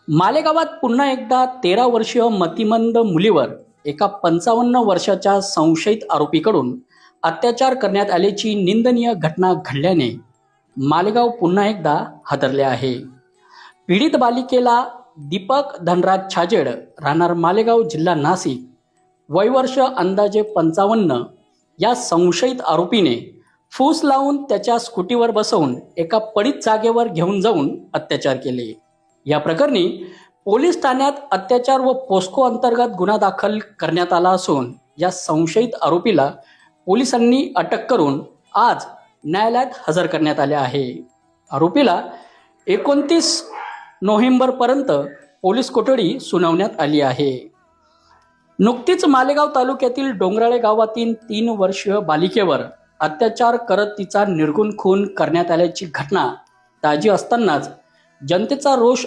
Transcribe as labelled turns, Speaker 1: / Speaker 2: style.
Speaker 1: मालेगावात पुन्हा एकदा 13 वर्षीय मतिमंद मुलीवर एका 55 वर्षाच्या संशयित आरोपीकडून अत्याचार करण्यात आल्याची निंदनीय घटना घडल्याने मालेगाव पुन्हा एकदा हादरले आहे। पीडित बालिकेला दीपक धनराज छाजेड राहणार मालेगाव जिल्हा नाशिक वय वर्ष अंदाजे 55 या संशयित आरोपीने फूस लावून त्याच्या स्कूटीवर बसवून एका पडीत जागेवर घेऊन जाऊन अत्याचार केले। या प्रकरणी पोलीस ठाण्यात अत्याचार व पोस्को अंतर्गत गुन्हा दाखल करण्यात आला असून या संशयित आरोपीला पोलिसांनी अटक करून आज न्यायालयात हजर करण्यात आले आहे। आरोपीला 29 नोव्हेंबरपर्यंत पोलीस कोठडी सुनावण्यात आली आहे। नुकतीच मालेगाव तालुक्यातील डोंगराळे गावातील 3 वर्षीय बालिकेवर अत्याचार करत तिचा निर्घृण खून करण्यात आल्याची घटना ताजी असतानाच जनतेचा रोष